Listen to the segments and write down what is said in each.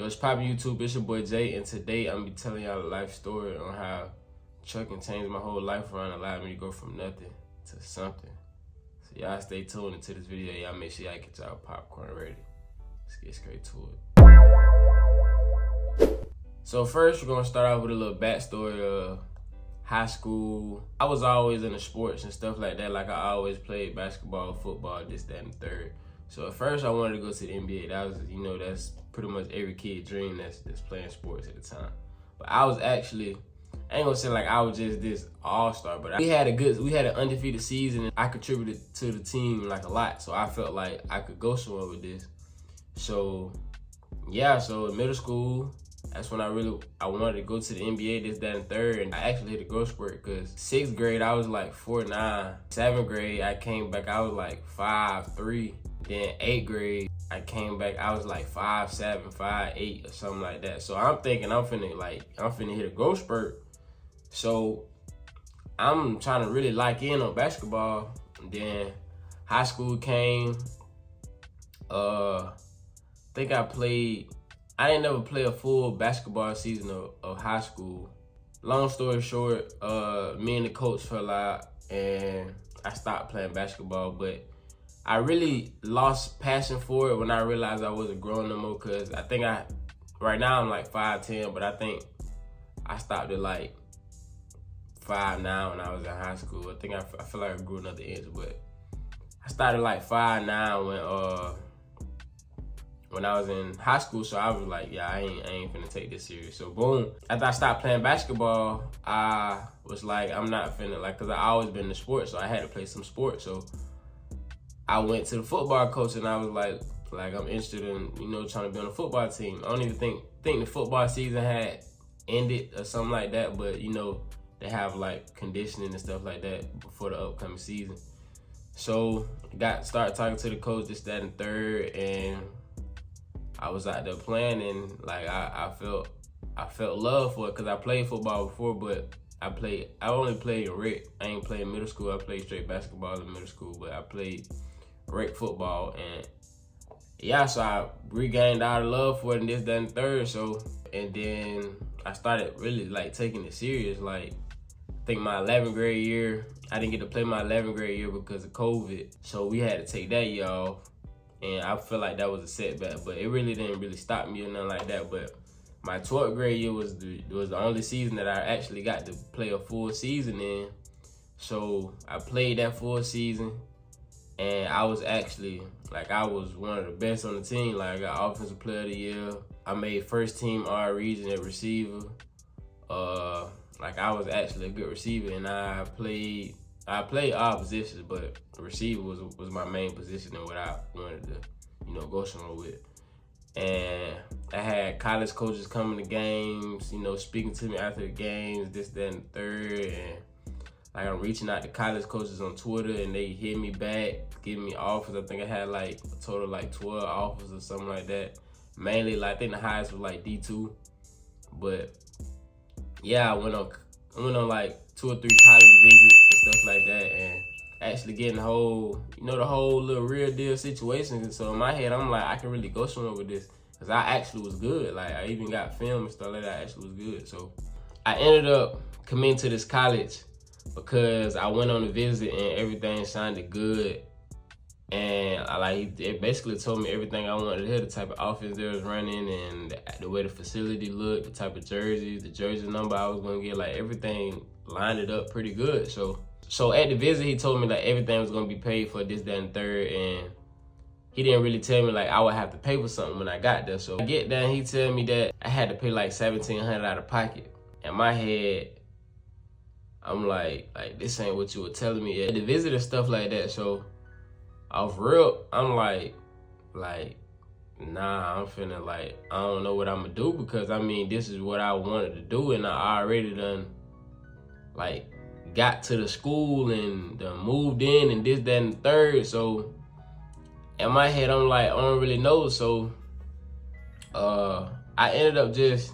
Yo, what's poppin' YouTube? It's your boy Jay, and today I'm gonna be telling y'all a life story on how trucking changed my whole life around, allowed me to go from nothing to something. So y'all stay tuned into this video. Y'all make sure y'all get y'all popcorn ready. Let's get straight to it. So first, we're gonna start off with a little backstory of high school. I was always into sports and stuff like that. Like I always played basketball, football, this, that, and the third. So at first I wanted to go to the NBA. That was, that's pretty much every kid's dream that's playing sports at the time. But I was actually, I ain't gonna say like I was just this all-star, but we had an undefeated season, and I contributed to the team like a lot. So I felt like I could go somewhere with this. So yeah, so in middle school, that's when I wanted to go to the NBA, this, that, and third. And I actually hit a growth spurt because 6th grade, I was like 4'9". 7th grade, I came back, I was like 5'3". Then 8th grade, I came back, I was like 5'7", 5'8", or something like that. So I'm thinking I'm finna hit a growth spurt. So I'm trying to really lock in on basketball. And then high school came. I didn't never play a full basketball season of high school. Long story short, me and the coach fell out and I stopped playing basketball, but I really lost passion for it when I realized I wasn't growing no more, because I think right now I'm like 5'10", but I think I stopped at like 5'9" when I was in high school. I think I feel like I grew another inch, but I started like 5'9" when I was in high school, so I was like, yeah, I ain't finna take this serious. So boom, after I stopped playing basketball, I was like, I'm not finna, like, cause I always been in sports, so I had to play some sports. So I went to the football coach and I was like I'm interested in, trying to be on a football team. I don't even think the football season had ended or something like that, but they have like conditioning and stuff like that before the upcoming season. So started talking to the coach, this, that, and third, and I was out there playing, and like I felt love for it because I played football before, but I only played rec. I ain't played middle school. I played straight basketball in middle school, but I played rec football, and yeah, so I regained all the love for it and this, that, and third. So, and then I started really like taking it serious. Like I think my 11th grade year, I didn't get to play my 11th grade year because of COVID. So we had to take that year off. And I feel like that was a setback, but it really didn't really stop me or nothing like that. But my 12th grade year was the only season that I actually got to play a full season in. So I played that full season, and I was actually, like, I was one of the best on the team. Like, I got Offensive Player of the Year. I made first team all region at receiver. Like, I was actually a good receiver, and I played all positions, but receiver was my main position and what I wanted to, go somewhere with. And I had college coaches coming to games, speaking to me after the games, this, that, and the third. And like I'm reaching out to college coaches on Twitter, and they hit me back, giving me offers. I think I had like a total of like 12 offers or something like that. Mainly, like I think the highest was like D2. But yeah, I went on like 2 or 3 college visits and stuff like that, and actually getting the whole little real deal situation. And so in my head, I'm like, I can really go somewhere with this, because I actually was good. Like I even got film and stuff like that. I actually was good. So I ended up coming to this college because I went on a visit and everything sounded good. And it basically told me everything I wanted to hear, the type of offense they was running, and the way the facility looked, the type of jerseys, the jersey number I was gonna get, like everything lined it up pretty good. So at the visit, he told me like everything was gonna be paid for, this, that, and third, and he didn't really tell me like I would have to pay for something when I got there. So I get there and he tell me that I had to pay like $1,700 out of pocket. In my head, I'm like this ain't what you were telling me at the visit and stuff like that. So off real, I'm like, nah, I'm finna I don't know what I'm gonna do, because I mean, this is what I wanted to do, and I already done got to the school and done moved in and this, that, and the third. So in my head, I'm like, I don't really know. So I ended up just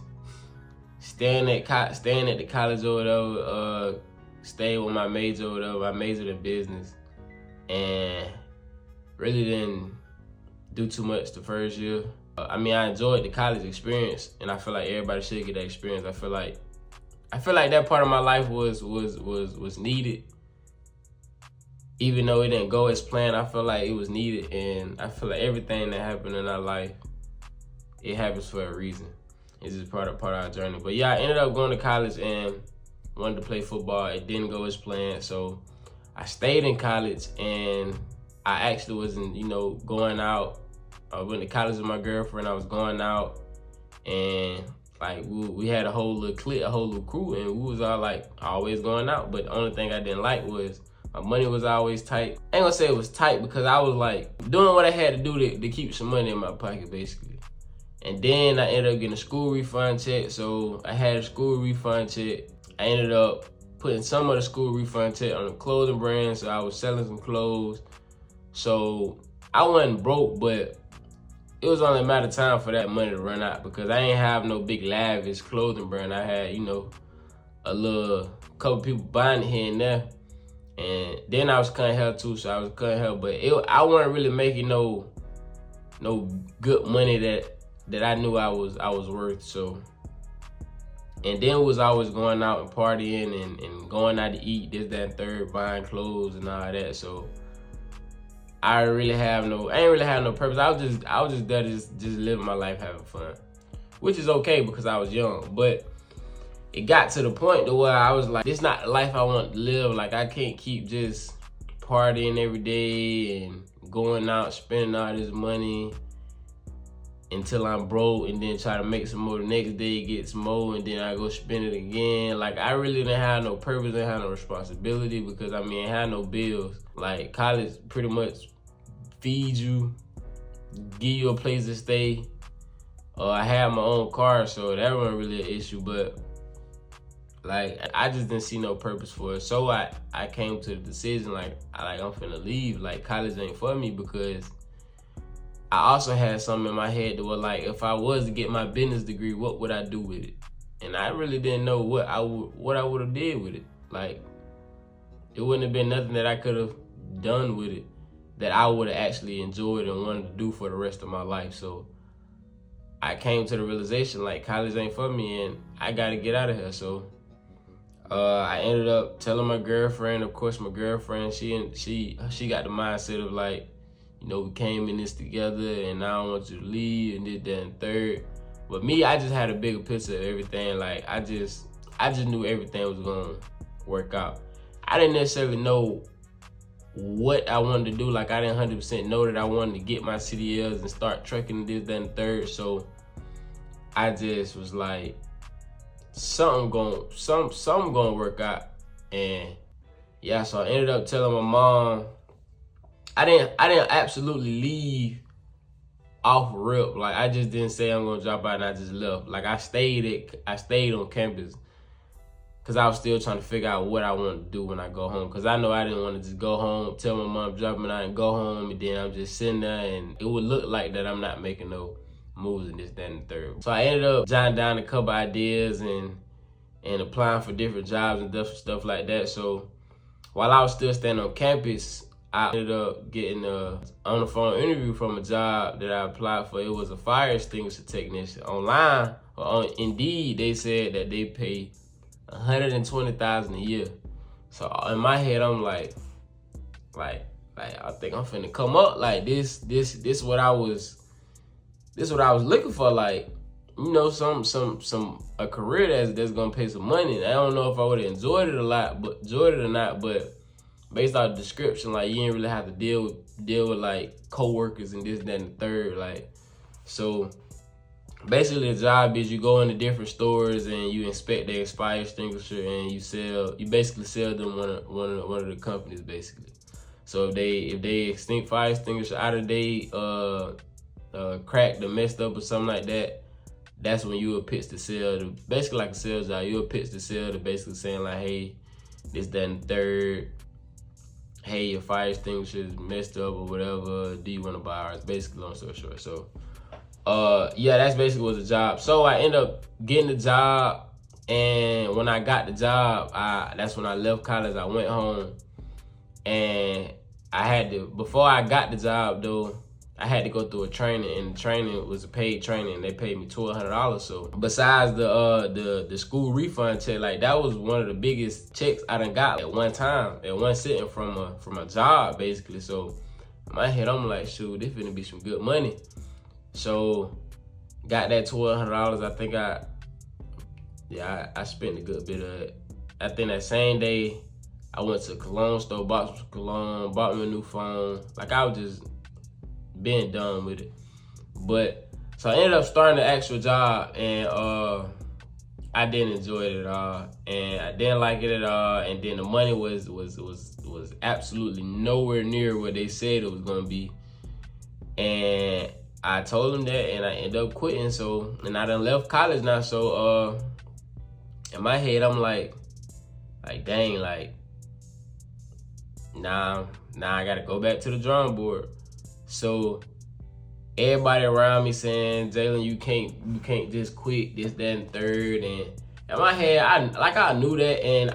staying at the college or whatever, staying with my major or whatever. I majored in business, and really didn't do too much the first year. I mean, I enjoyed the college experience, and I feel like everybody should get that experience. I feel like that part of my life was needed. Even though it didn't go as planned, I feel like it was needed, and I feel like everything that happened in our life, it happens for a reason. It's just part of our journey. But yeah, I ended up going to college and wanted to play football. It didn't go as planned, so I stayed in college, and I actually wasn't, going out. I went to college with my girlfriend. I was going out, and like we had a whole little clique, a whole little crew, and we was all like always going out. But the only thing I didn't like was my money was always tight. I ain't gonna say it was tight because I was like doing what I had to do to keep some money in my pocket, basically. And then I ended up getting a school refund check. So I had a school refund check. I ended up putting some of the school refund check on a clothing brand. So I was selling some clothes. So I wasn't broke, but it was only a matter of time for that money to run out because I ain't have no big lavish clothing brand. I had, a little couple people buying it here and there. And then I was cutting hair too, so I was cutting hair. But I wasn't really making no good money that I knew I was worth. So, and then was always going out and partying and going out to eat, this, that, and third, buying clothes and all that. So I ain't really have no purpose. I was just there just living my life, having fun, which is okay because I was young. But it got to the point to where I was like, this not the life I want to live. Like, I can't keep just partying every day and going out, spending all this money until I'm broke and then try to make some more the next day, get some more, and then I go spend it again. Like, I really didn't have no purpose, didn't have no responsibility because, I mean, I had no bills. Like, college pretty much feeds you, give you a place to stay. I had my own car, so that wasn't really an issue, but like, I just didn't see no purpose for it. So I came to the decision, like I'm finna leave. Like, college ain't for me because I also had something in my head that was like, if I was to get my business degree, what would I do with it? And I really didn't know what I would have did with it. Like, it wouldn't have been nothing that I could have done with it that I would have actually enjoyed and wanted to do for the rest of my life. So I came to the realization, like, college ain't for me and I gotta get out of here. So I ended up telling my girlfriend. Of course, my girlfriend, she got the mindset of like, we came in this together and I don't want you to leave and did that and third. But me, I just had a bigger picture of everything. Like, I just knew everything was gonna work out. I didn't necessarily know what I wanted to do. Like, I didn't 100% know that I wanted to get my CDLs and start trucking this, that, and third. So I just was like, something gonna work out. And yeah, so I ended up telling my mom. I didn't absolutely leave off rip. Like, I just didn't say I'm gonna drop out and I just left. Like, I stayed on campus because I was still trying to figure out what I wanted to do when I go home. Because I know I didn't want to just go home, tell my mom I'm dropping out and go home, and then I'm just sitting there and it would look like that I'm not making no moves in this, that, and the third. So I ended up jotting down a couple ideas and applying for different jobs and stuff like that. So while I was still staying on campus, I ended up getting on the phone interview from a job that I applied for. It was a fire extinguisher technician. Online or on Indeed, they said that they pay $120,000 a year. So in my head, I'm like I think I'm finna come up. Like, this what I was looking for. Like, a career that's gonna pay some money. I don't know if I would have enjoyed it or not, but based on the description, like, you ain't really have to deal with like coworkers and this, that, and the third. Like, so basically the job is you go into different stores and you inspect their fire extinguisher and you basically sell them one of the companies, basically. So if they extinct fire extinguisher out of they cracked or messed up or something like that, that's when you would pitch the sale, basically like a sales job. You would pitch the sale to basically saying like, hey, this, that, and third. Hey, your fire extinguisher is messed up or whatever. Do you want to buy ours? Basically, long story short. So, yeah, that's basically what the job. So I ended up getting the job, and when I got the job, that's when I left college. I went home, and before I got the job though, I had to go through a training, and the training was a paid training. They paid me $1,200. So besides the school refund check, like that was one of the biggest checks I done got at one time, at one sitting from a job basically. So in my head, I'm like, shoot, this finna be some good money. So got that $1,200. I think I spent a good bit of it. I think that same day I went to a cologne store, bought some cologne, bought me a new phone. Like I was just being done with it. But so I ended up starting the actual job, and I didn't enjoy it at all, and I didn't like it at all. And then the money was absolutely nowhere near what they said it was gonna be. And I told them that, and I ended up quitting. So, and I done left college now. So in my head, I'm like dang, like nah, I gotta go back to the drawing board. So everybody around me saying, Jalen, you can't just quit this, that, and third. And in my head, I knew that, and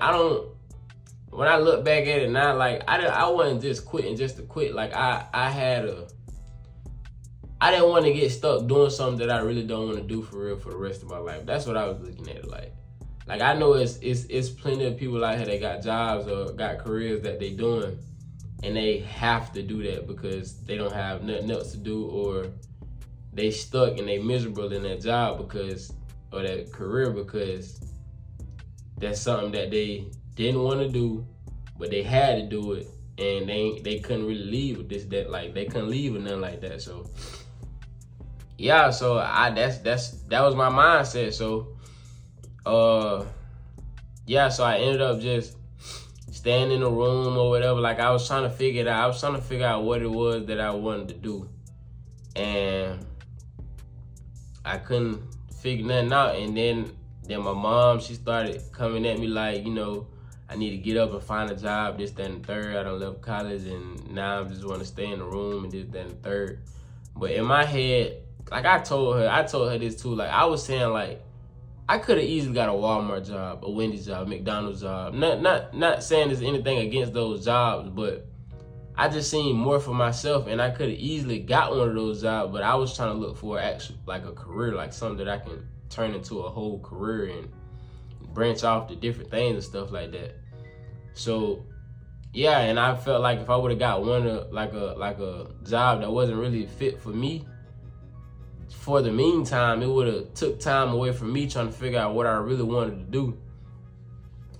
when I look back at it now, like I wasn't just quitting just to quit. Like I didn't want to get stuck doing something that I really don't want to do for real for the rest of my life. That's what I was looking at it like. Like I know it's plenty of people out here that got jobs or got careers that they doing, and they have to do that because they don't have nothing else to do, or they stuck and they miserable in that job or that career because that's something that they didn't want to do, but they had to do it, and they couldn't really leave with this, that, like they couldn't leave or nothing like that. So yeah, so that was my mindset. So yeah, so I ended up just staying in the room or whatever. Like I was trying to figure it out. I was trying to figure out what it was that I wanted to do, and I couldn't figure nothing out. And then my mom, she started coming at me like, you know, I need to get up and find a job, this, that, and the third. I done left college, and now I just want to stay in the room and this, that, and the third. But in my head, like I told her this too. Like I was saying, like I could have easily got a Walmart job, a Wendy's job, McDonald's job. Not saying there's anything against those jobs, but I just seen more for myself, and I could have easily got one of those jobs. But I was trying to look for actually like a career, like something that I can turn into a whole career and branch off to different things and stuff like that. So yeah, and I felt like if I would have got one like a job that wasn't really fit for me, for the meantime, it would have took time away from me trying to figure out what I really wanted to do.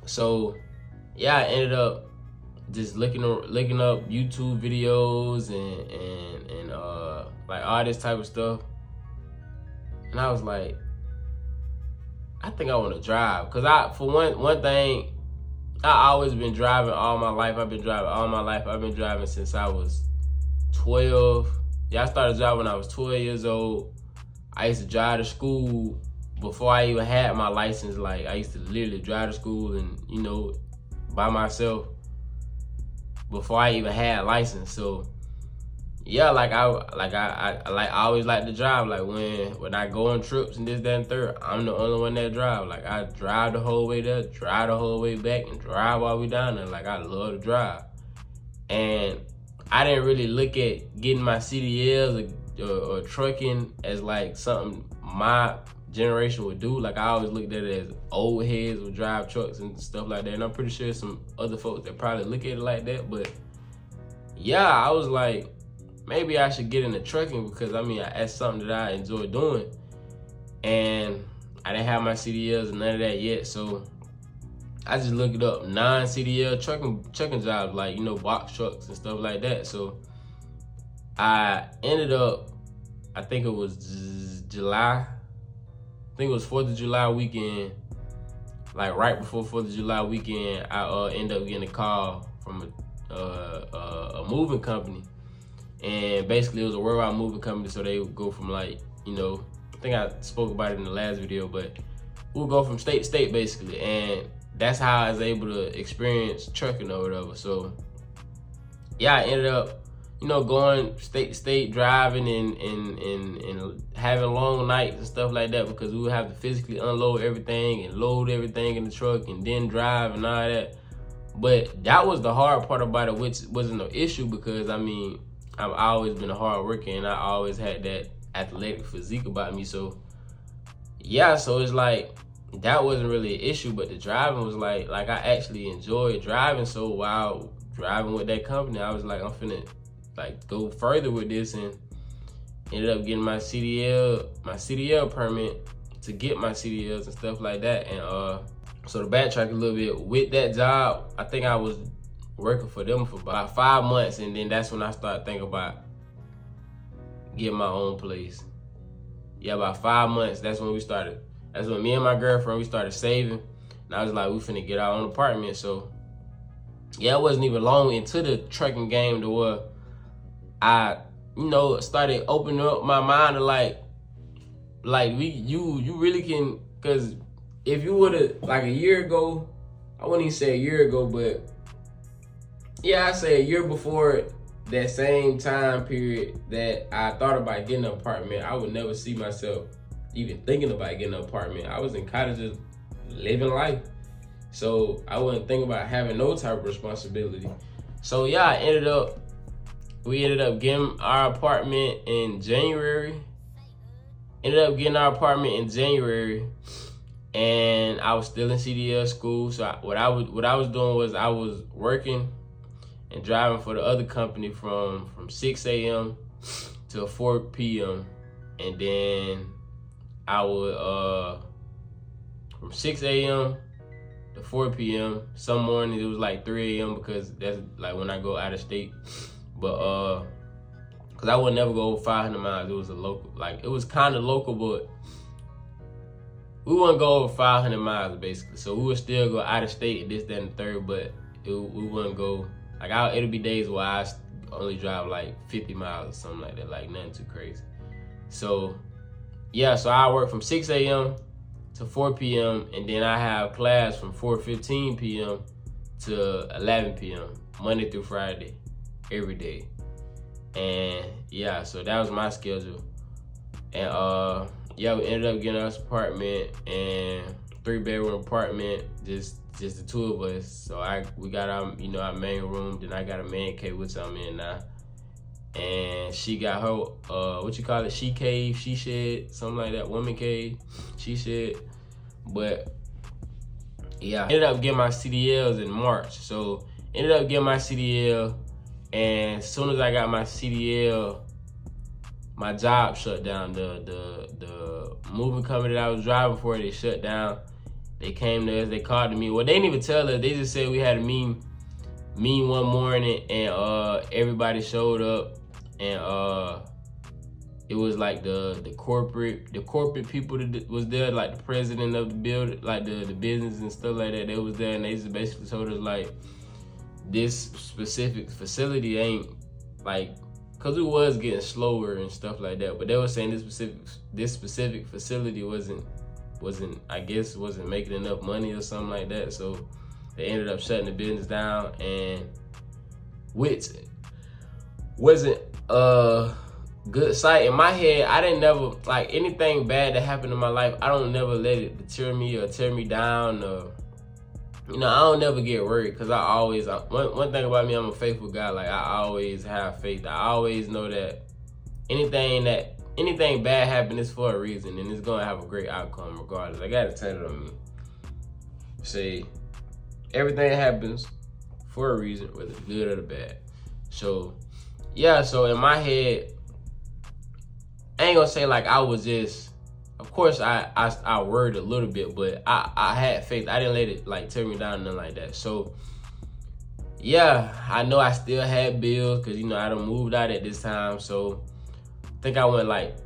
So yeah, I ended up just looking up YouTube videos and like all this type of stuff. And I was like, I think I want to drive, cause for one thing, I always been driving all my life. I've been driving since I was 12. Yeah, I started driving when I was 12 years old. I used to drive to school before I even had my license. Like I used to literally drive to school and, you know, by myself before I even had a license. So yeah, I always like to drive. Like when I go on trips and this, that, and third, I'm the only one that drive. Like I drive the whole way there, drive the whole way back, and drive all the way down there. Like I love to drive. And I didn't really look at getting my CDLs or trucking as like something my generation would do. Like I always looked at it as old heads would drive trucks and stuff like that. And I'm pretty sure some other folks that probably look at it like that. But yeah, I was like, maybe I should get into trucking because I mean that's something that I enjoy doing. And I didn't have my CDLs and none of that yet, so I just looked up non-CDL trucking jobs, like, you know, box trucks and stuff like that. So I ended up, I think it was July. I think it was 4th of July weekend. Like right before 4th of July weekend, I ended up getting a call from a moving company. And basically it was a worldwide moving company, so they would go from like, you know, I think I spoke about it in the last video, but we'll go from state to state basically. And that's how I was able to experience trucking or whatever. So yeah, I ended up, you know, going state to state, driving and having long nights and stuff like that, because we would have to physically unload everything and load everything in the truck and then drive and all that. But that was the hard part about it, which wasn't no issue because I mean, I've always been a hard worker, and I always had that athletic physique about me. So yeah, so it's like that wasn't really an issue, but the driving was like I actually enjoyed driving. So while driving with that company, I was like, I'm finna like go further with this, and ended up getting my CDL permit to get my CDLs and stuff like that. And so to backtrack a little bit, with that job, I think I was working for them for about 5 months, and then that's when I started thinking about getting my own place. Yeah, about 5 months, that's when me and my girlfriend, we started saving. And I was like, we finna get our own apartment. So yeah, it wasn't even long into the trucking game to where I, started opening up my mind to you really can, cause if you would've, like a year ago, I wouldn't even say a year ago, but yeah, I say a year before that same time period that I thought about getting an apartment, I would never see myself even thinking about getting an apartment. I was in college just living life. So I wasn't thinking about having no type of responsibility. So yeah, we ended up getting our apartment in January. And I was still in CDL school. So what I was doing was I was working and driving for the other company from 6 a.m. to 4 p.m. And then I would, from 6 a.m. to 4 p.m. Some mornings it was like 3 a.m. because that's like when I go out of state. But, cause I would never go over 500 miles. It was it was kind of local, but we wouldn't go over 500 miles basically. So we would still go out of state, this, that, and the third, but we wouldn't go, it'll be days where I only drive like 50 miles or something like that, like nothing too crazy. So yeah, so I work from 6 a.m. to 4 p.m. and then I have class from 4:15 p.m. to 11 p.m. Monday through Friday, every day. And yeah, so that was my schedule. And yeah, we ended up getting us an apartment, and 3-bedroom apartment, just the two of us. So we got our main room, then I got a man cave, which I'm in now. And she got her she cave, she shed, something like that, woman cave, she shed. But yeah, I ended up getting my CDLs in March. So ended up getting my CDL, and as soon as I got my CDL, my job shut down. The moving company that I was driving for, they shut down. They came to us, they called to me. Well, they didn't even tell us, they just said we had a meeting one morning, and everybody showed up, and it was like the corporate people that was there, like the president of the building, like the business and stuff like that. They was there, and they just basically told us like this specific facility ain't like, cause it was getting slower and stuff like that. But they were saying this specific facility wasn't making enough money or something like that. So they ended up shutting the business down, and which wasn't a good sight. In my head, I didn't never, like, anything bad that happened in my life, I don't never let it deter me or tear me down, or I don't never get worried, because one thing about me, I'm a faithful guy. Like, I always have faith. I always know that anything bad happen is for a reason, and it's gonna have a great outcome regardless. I gotta tell it on me. Say, everything happens for a reason, whether it's good or the bad. So, yeah, so in my head, I ain't gonna say like I was just, of course I worried a little bit, but I had faith. I didn't let it like tear me down, nothing like that. So yeah, I know I still had bills, because I done moved out at this time. So I think I went like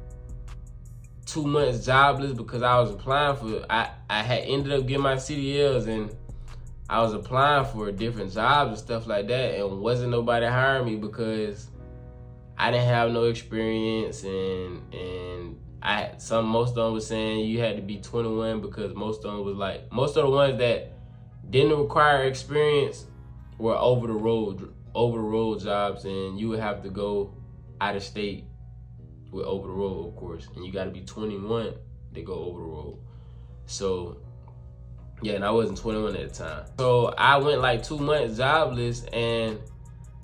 2 months jobless, because I was applying for, I had ended up getting my CDLs, and I was applying for different jobs and stuff like that, and wasn't nobody hiring me because I didn't have no experience, and most of them was saying you had to be 21, because most of the ones that didn't require experience were over the road jobs, and you would have to go out of state with over the road, of course, and you got to be 21 to go over the road. So yeah, and I wasn't 21 at the time. So I went like 2 months jobless, and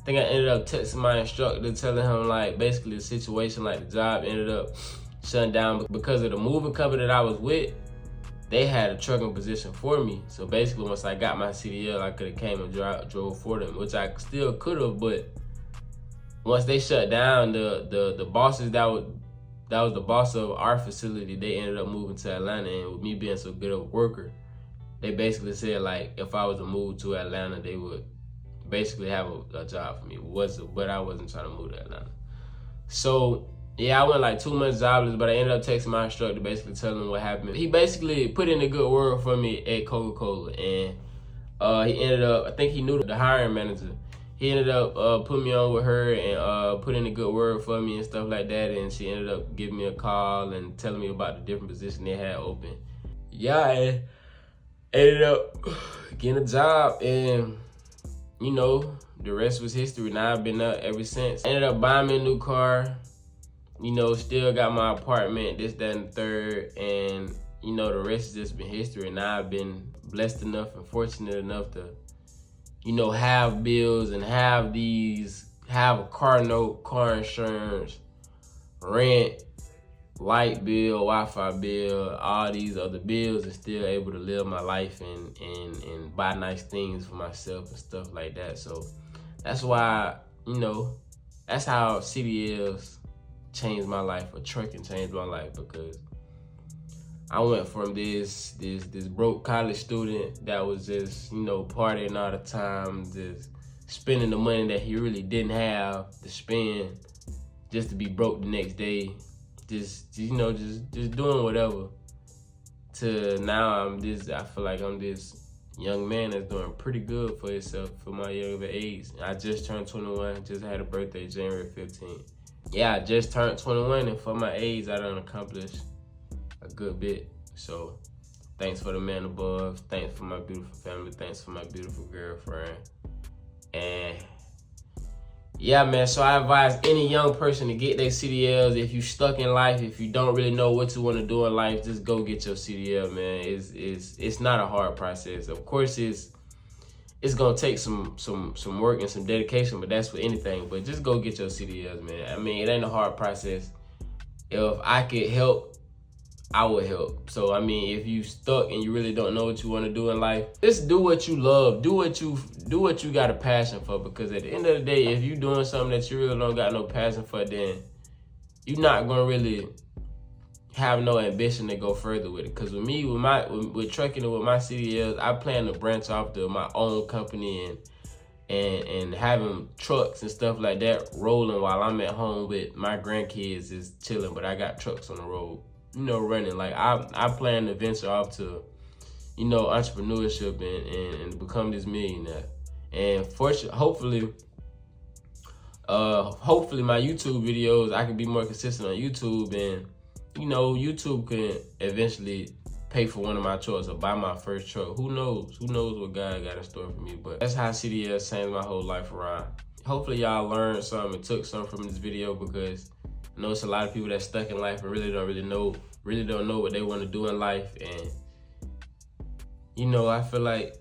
I think I ended up texting my instructor, telling him like basically the situation, like the job ended up shutting down because of the moving company that I was with. They had a trucking position for me. So basically once I got my CDL, I could have came and drove for them, which I still could have, but once they shut down, the bosses that was the boss of our facility, they ended up moving to Atlanta, and with me being so good of a worker, they basically said like if I was to move to Atlanta, they would basically have a job for me. But I wasn't trying to move to Atlanta. So yeah, I went like 2 months jobless, but I ended up texting my instructor, basically telling him what happened. He basically put in a good word for me at Coca-Cola, and he ended up, I think he knew the hiring manager. He ended up putting me on with her and put in a good word for me and stuff like that, and she ended up giving me a call and telling me about the different positions they had open. Yeah, I ended up getting a job, and you know, the rest was history. Now I've been up ever since. Ended up buying me a new car. You know, still got my apartment, this, that, and the third. And, you know, the rest has just been history. And now I've been blessed enough and fortunate enough to, you know, have bills and have a car note, car insurance, rent, light bill, Wi-Fi bill, all these other bills, and still able to live my life and buy nice things for myself and stuff like that. So that's why, you know, that's how CDLs changed my life, or trucking changed my life, because I went from this broke college student that was just, you know, partying all the time, just spending the money that he really didn't have to spend, just to be broke the next day, just you know, just doing whatever, to now I feel like I'm this young man that's doing pretty good for himself for my younger age. I just turned 21, just had a birthday January 15th. Yeah, I just turned 21, and for my age, I done accomplished a good bit. So thanks for the man above. Thanks for my beautiful family. Thanks for my beautiful girlfriend. And yeah, man, so I advise any young person to get their CDLs. If you stuck in life, if you don't really know what you want to do in life, just go get your CDL, man. It's not a hard process. Of course, it's gonna take some work and some dedication, but that's for anything. But just go get your CDLs, man. I mean, it ain't a hard process. If I could help, I would help. So I mean, if you stuck and you really don't know what you want to do in life, just do what you love. Do what you got a passion for. Because at the end of the day, if you doing something that you really don't got no passion for, then you're not gonna really have no ambition to go further with it. Because with me, with trucking and with my CDLs, I plan to branch off to my own company and having trucks and stuff like that rolling while I'm at home with my grandkids is chilling. But I got trucks on the road, you know, running. Like I plan to venture off to, you know, entrepreneurship and become this millionaire. And hopefully my YouTube videos, I can be more consistent on YouTube, and you know, YouTube can eventually pay for one of my trucks or buy my first truck. Who knows? Who knows what God got in store for me? But that's how CDL changed my whole life around. Hopefully y'all learned something and took something from this video, because I know it's a lot of people that's stuck in life and really don't know what they want to do in life. And you know, I feel like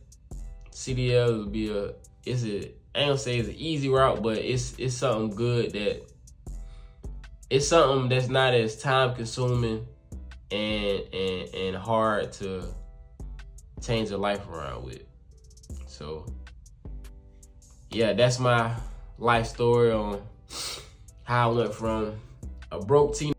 CDL would be I ain't gonna say it's an easy route, but it's something good that it's something that's not as time consuming and hard to change your life around with. So yeah, that's my life story on how I went from a broke teen